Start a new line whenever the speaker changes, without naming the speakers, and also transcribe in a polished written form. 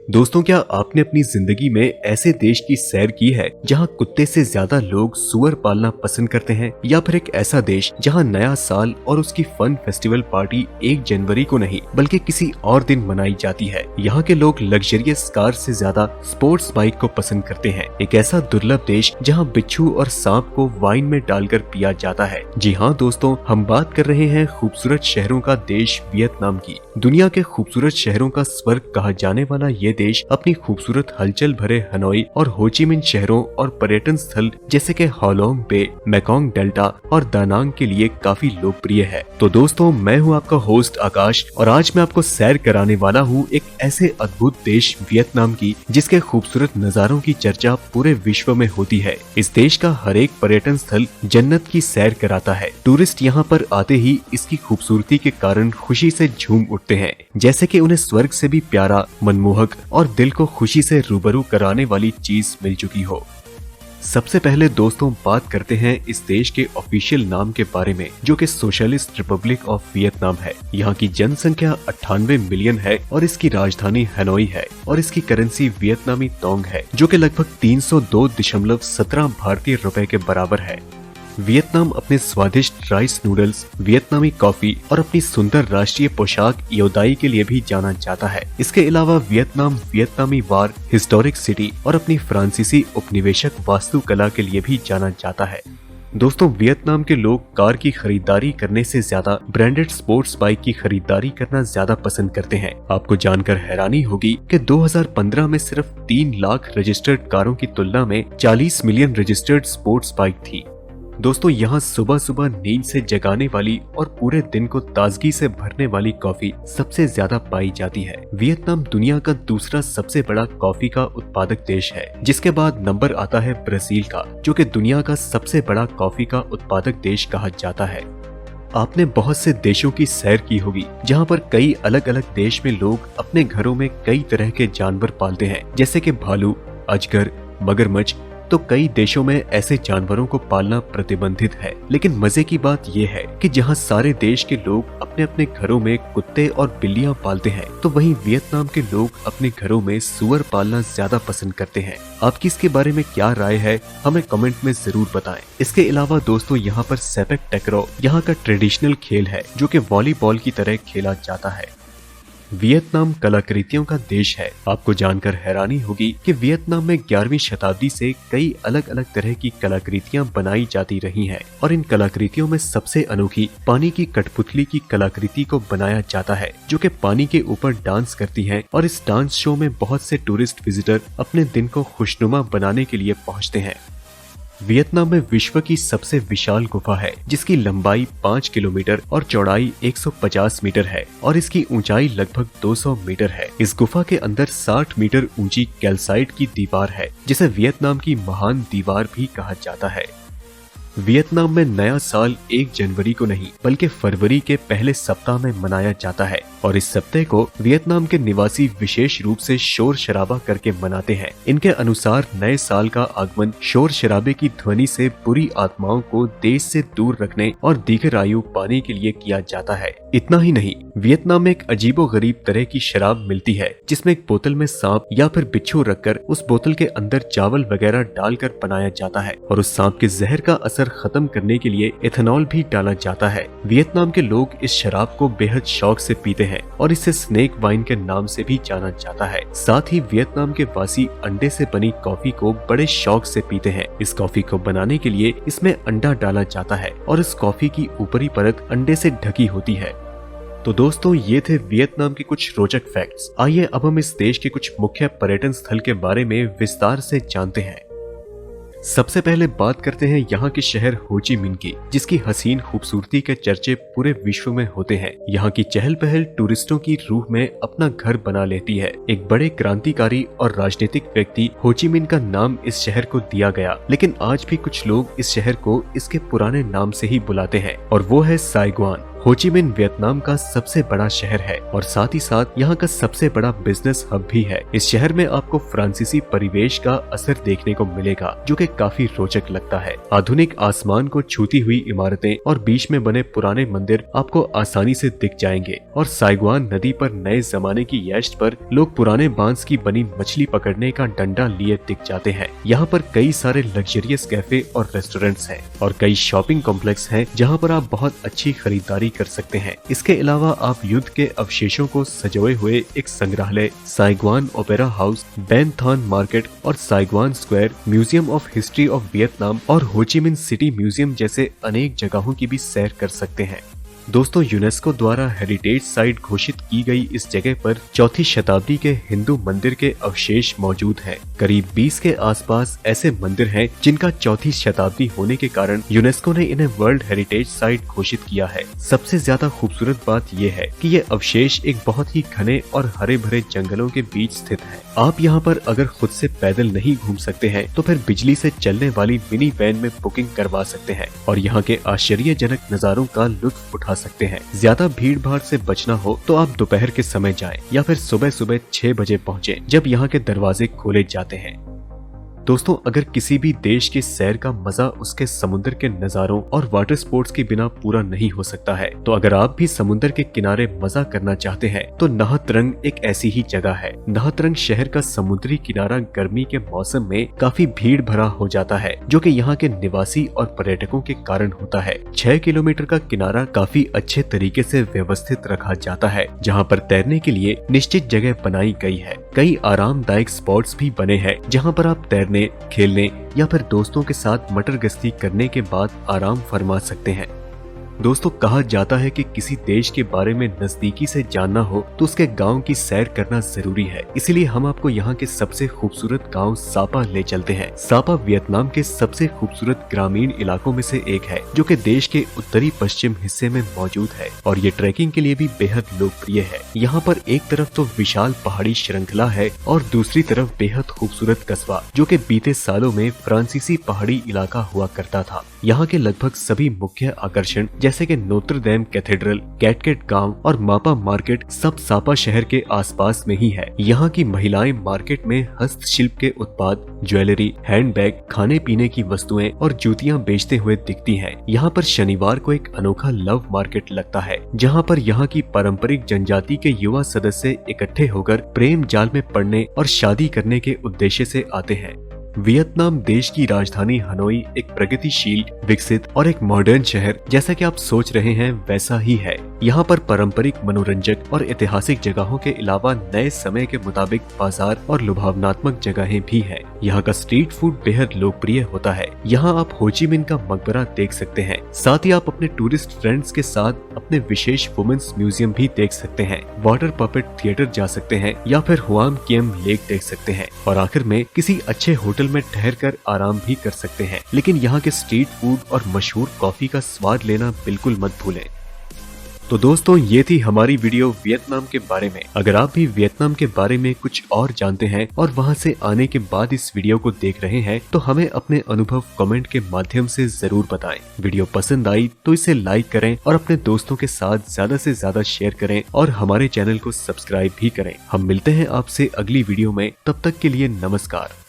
दोस्तों, क्या आपने अपनी जिंदगी में ऐसे देश की सैर की है जहां कुत्ते से ज्यादा लोग सुअर पालना पसंद करते हैं, या फिर एक ऐसा देश जहां नया साल और उसकी फन फेस्टिवल पार्टी 1 जनवरी को नहीं बल्कि किसी और दिन मनाई जाती है। यहाँ के लोग लग्जरियस कार से ज्यादा स्पोर्ट्स बाइक को पसंद करते हैं। एक ऐसा दुर्लभ देश जहाँ बिच्छू और सांप को वाइन में डालकर पिया जाता है। जी हाँ दोस्तों, हम बात कर रहे हैं खूबसूरत शहरों का देश वियतनाम की। दुनिया के खूबसूरत शहरों का स्वर्ग कहा जाने वाला ये देश अपनी खूबसूरत हलचल भरे हनोई और होचिमिन शहरों और पर्यटन स्थल जैसे कि हालोंग बे, मेकोंग डेल्टा और दानांग के लिए काफी लोकप्रिय है। तो दोस्तों, मैं हूं आपका होस्ट आकाश और आज मैं आपको सैर कराने वाला हूं एक ऐसे अद्भुत देश वियतनाम की जिसके खूबसूरत नजारों की चर्चा पूरे विश्व में होती है। इस देश का हर एक पर्यटन स्थल जन्नत की सैर कराता है। टूरिस्ट यहाँ पर आते ही इसकी खूबसूरती के कारण खुशी से झूम उठते हैं, जैसे कि उन्हें स्वर्ग से भी प्यारा, मनमोहक और दिल को खुशी से रूबरू कराने वाली चीज मिल चुकी हो। सबसे पहले दोस्तों बात करते हैं इस देश के ऑफिशियल नाम के बारे में, जो कि सोशलिस्ट रिपब्लिक ऑफ वियतनाम है। यहाँ की जनसंख्या 98 मिलियन है और इसकी राजधानी हनोई है और इसकी करेंसी वियतनामी तोंग है, जो कि लगभग 302.17 भारतीय रुपए के बराबर है। वियतनाम अपने स्वादिष्ट राइस नूडल्स, वियतनामी कॉफी और अपनी सुंदर राष्ट्रीय पोशाक योदाई के लिए भी जाना जाता है। इसके अलावा वियतनाम वियतनामी वार, हिस्टोरिक सिटी और अपनी फ्रांसीसी उपनिवेशक वास्तुकला के लिए भी जाना जाता है। दोस्तों, वियतनाम के लोग कार की खरीदारी करने से ज्यादा ब्रांडेड स्पोर्ट्स बाइक की खरीदारी करना ज्यादा पसंद करते हैं। आपको जानकर हैरानी होगी कि 2015 में सिर्फ 3 लाख रजिस्टर्ड कारों की तुलना में 40 मिलियन रजिस्टर्ड स्पोर्ट्स बाइक थी। दोस्तों, यहाँ सुबह सुबह नींद से जगाने वाली और पूरे दिन को ताजगी से भरने वाली कॉफी सबसे ज्यादा पाई जाती है। वियतनाम दुनिया का दूसरा सबसे बड़ा कॉफी का उत्पादक देश है, जिसके बाद नंबर आता है ब्राजील का, जो कि दुनिया का सबसे बड़ा कॉफी का उत्पादक देश कहा जाता है। आपने बहुत से देशों की सैर की होगी जहाँ पर कई अलग अलग देश में लोग अपने घरों में कई तरह के जानवर पालते हैं, जैसे कि भालू, अजगर, मगरमच्छ। तो कई देशों में ऐसे जानवरों को पालना प्रतिबंधित है, लेकिन मजे की बात यह है कि जहां सारे देश के लोग अपने अपने घरों में कुत्ते और बिल्लियां पालते हैं, तो वहीं वियतनाम के लोग अपने घरों में सुअर पालना ज्यादा पसंद करते हैं। आपकी इसके बारे में क्या राय है, हमें कमेंट में जरूर बताएं। इसके अलावा दोस्तों, यहाँ पर सेपक टकरो यहाँ का ट्रेडिशनल खेल है, जो कि वॉलीबॉल की तरह खेला जाता है। वियतनाम कलाकृतियों का देश है। आपको जानकर हैरानी होगी कि वियतनाम में 11वीं शताब्दी से कई अलग अलग तरह की कलाकृतियां बनाई जाती रही हैं और इन कलाकृतियों में सबसे अनोखी पानी की कठपुतली की कलाकृति को बनाया जाता है, जो कि पानी के ऊपर डांस करती है और इस डांस शो में बहुत से टूरिस्ट विजिटर अपने दिन को खुशनुमा बनाने के लिए पहुँचते हैं। वियतनाम में विश्व की सबसे विशाल गुफा है, जिसकी लंबाई 5 किलोमीटर और चौड़ाई 150 मीटर है और इसकी ऊंचाई लगभग 200 मीटर है। इस गुफा के अंदर 60 मीटर ऊंची कैल्साइट की दीवार है, जिसे वियतनाम की महान दीवार भी कहा जाता है। वियतनाम में नया साल 1 जनवरी को नहीं बल्कि फरवरी के पहले सप्ताह में मनाया जाता है और इस सप्ताह को वियतनाम के निवासी विशेष रूप से शोर शराबा करके मनाते हैं। इनके अनुसार नए साल का आगमन शोर शराबे की ध्वनि से बुरी आत्माओं को देश से दूर रखने और दीर्घायु पाने के लिए किया जाता है। इतना ही नहीं, वियतनाम में एक अजीबोगरीब तरह की शराब मिलती है, जिसमें एक बोतल में सांप या फिर बिच्छू रखकर उस बोतल के अंदर चावल वगैरह डालकर बनाया जाता है और उस सांप के जहर का असर खत्म करने के लिए एथेनॉल भी डाला जाता है। वियतनाम के लोग इस शराब को बेहद शौक से पीते हैं और इसे स्नेक वाइन के नाम से भी जाना जाता है। साथ ही वियतनाम के वासी अंडे से बनी कॉफी को बड़े शौक से पीते हैं। इस कॉफी को बनाने के लिए इसमें अंडा डाला जाता है और इस कॉफी की ऊपरी परत अंडे से ढकी होती है। तो दोस्तों, ये थे वियतनाम के कुछ रोचक फैक्ट्स। आइए अब हम इस देश के कुछ मुख्य पर्यटन स्थल के बारे में विस्तार से जानते हैं। सबसे पहले बात करते हैं यहाँ के शहर होची मिन की, जिसकी हसीन खूबसूरती के चर्चे पूरे विश्व में होते हैं। यहाँ की चहल पहल टूरिस्टों की रूह में अपना घर बना लेती है। एक बड़े क्रांतिकारी और राजनीतिक व्यक्ति होची मिन का नाम इस शहर को दिया गया, लेकिन आज भी कुछ लोग इस शहर को इसके पुराने नाम से ही बुलाते हैं और वो है साइगवान। हो ची मिन वियतनाम का सबसे बड़ा शहर है और साथ ही साथ यहाँ का सबसे बड़ा बिजनेस हब भी है। इस शहर में आपको फ्रांसीसी परिवेश का असर देखने को मिलेगा जो कि काफी रोचक लगता है। आधुनिक आसमान को छूती हुई इमारतें और बीच में बने पुराने मंदिर आपको आसानी से दिख जाएंगे और साइगवान नदी पर नए जमाने की यश्त पर लोग पुराने बांस की बनी मछली पकड़ने का डंडा लिए दिख जाते हैं। यहाँ पर कई सारे लग्जरियस कैफे और रेस्टोरेंट्स हैं और कई शॉपिंग कॉम्प्लेक्स हैं जहाँ पर आप बहुत अच्छी खरीदारी कर सकते हैं। इसके अलावा आप युद्ध के अवशेषों को सजोए हुए एक संग्रहालय, Saigon opera house, Ben Thanh market और Saigon square, museum of history of Vietnam और हो ची मिन सिटी म्यूजियम जैसे अनेक जगहों की भी सैर कर सकते हैं। दोस्तों, यूनेस्को द्वारा हेरिटेज साइट घोषित की गई इस जगह पर 4वीं शताब्दी के हिंदू मंदिर के अवशेष मौजूद हैं। करीब 20 के आसपास ऐसे मंदिर हैं जिनका 4वीं शताब्दी होने के कारण यूनेस्को ने इन्हें वर्ल्ड हेरिटेज साइट घोषित किया है। सबसे ज्यादा खूबसूरत बात यह है कि ये अवशेष एक बहुत ही घने और हरे भरे जंगलों के बीच स्थित है। आप यहाँ पर अगर खुद से पैदल नहीं घूम सकते हैं तो फिर बिजली से चलने वाली मिनी वैन में बुकिंग करवा सकते हैं और यहाँ के आश्चर्यजनक नजारों का लुत्फ उठा सकते हैं। ज्यादा भीड़ भाड़ से बचना हो तो आप दोपहर के समय जाएं या फिर सुबह सुबह 6 बजे पहुँचे जब यहाँ के दरवाजे खोले जाते हैं। दोस्तों, अगर किसी भी देश के सैर का मजा उसके समुद्र के नजारों और वाटर स्पोर्ट्स के बिना पूरा नहीं हो सकता है, तो अगर आप भी समुद्र के किनारे मजा करना चाहते हैं तो नाह त्रंग एक ऐसी ही जगह है। नाह त्रंग शहर का समुद्री किनारा गर्मी के मौसम में काफी भीड़ भरा हो जाता है जो कि यहाँ के निवासी और पर्यटकों के कारण होता है। 6 किलोमीटर का किनारा काफी अच्छे तरीके से व्यवस्थित रखा जाता है जहाँ पर तैरने के लिए निश्चित जगह बनाई गई है। कई आरामदायक स्पॉट्स भी बने हैं जहाँ पर आप तैरने, खेलने या फिर दोस्तों के साथ मटर गश्ती करने के बाद आराम फरमा सकते हैं। दोस्तों, कहा जाता है कि किसी देश के बारे में नजदीकी से जानना हो तो उसके गांव की सैर करना जरूरी है। इसीलिए हम आपको यहाँ के सबसे खूबसूरत गांव सापा ले चलते हैं। सापा वियतनाम के सबसे खूबसूरत ग्रामीण इलाकों में से एक है जो कि देश के उत्तरी पश्चिम हिस्से में मौजूद है और ये ट्रैकिंग के लिए भी बेहद लोकप्रिय है। यहाँ पर एक तरफ तो विशाल पहाड़ी श्रृंखला है और दूसरी तरफ बेहद खूबसूरत कस्बा जो कि बीते सालों में फ्रांसीसी पहाड़ी इलाका हुआ करता था। यहाँ के लगभग सभी मुख्य आकर्षण जैसे कि नोत्र डेम कैथेड्रल, कैटकेट गांव और मापा मार्केट सब सापा शहर के आसपास में ही है। यहाँ की महिलाएं मार्केट में हस्तशिल्प के उत्पाद, ज्वेलरी, हैंडबैग, खाने पीने की वस्तुएं और जूतियां बेचते हुए दिखती हैं। यहाँ पर शनिवार को एक अनोखा लव मार्केट लगता है जहाँ पर यहाँ की पारंपरिक जनजाति के युवा सदस्य इकट्ठे होकर प्रेम जाल में पड़ने और शादी करने के उद्देश्य से आते हैं। वियतनाम देश की राजधानी हनोई एक प्रगतिशील, विकसित और एक मॉडर्न शहर जैसा कि आप सोच रहे हैं वैसा ही है। यहाँ पर पारंपरिक, मनोरंजक और ऐतिहासिक जगहों के अलावा नए समय के मुताबिक बाजार और लुभावनात्मक जगहें भी हैं। यहाँ का स्ट्रीट फूड बेहद लोकप्रिय होता है। यहाँ आप हो ची मिन का मकबरा देख सकते हैं। साथ ही आप अपने टूरिस्ट फ्रेंड्स के साथ अपने विशेष वुमेन्स म्यूजियम भी देख सकते हैं, वाटर पपेट थिएटर जा सकते हैं या फिर हुआम कियम लेक देख सकते हैं और आखिर में किसी अच्छे होटल में ठहरकर आराम भी कर सकते हैं। लेकिन यहाँ के स्ट्रीट फूड और मशहूर कॉफी का स्वाद लेना बिल्कुल मत भूलें। तो दोस्तों, ये थी हमारी वीडियो वियतनाम के बारे में। अगर आप भी वियतनाम के बारे में कुछ और जानते हैं और वहां से आने के बाद इस वीडियो को देख रहे हैं तो हमें अपने अनुभव कमेंट के माध्यम से जरूर बताएं। वीडियो पसंद आई तो इसे लाइक करें और अपने दोस्तों के साथ ज्यादा से ज्यादा शेयर करें और हमारे चैनल को सब्सक्राइब भी करें। हम मिलते हैं आपसे अगली वीडियो में, तब तक के लिए नमस्कार।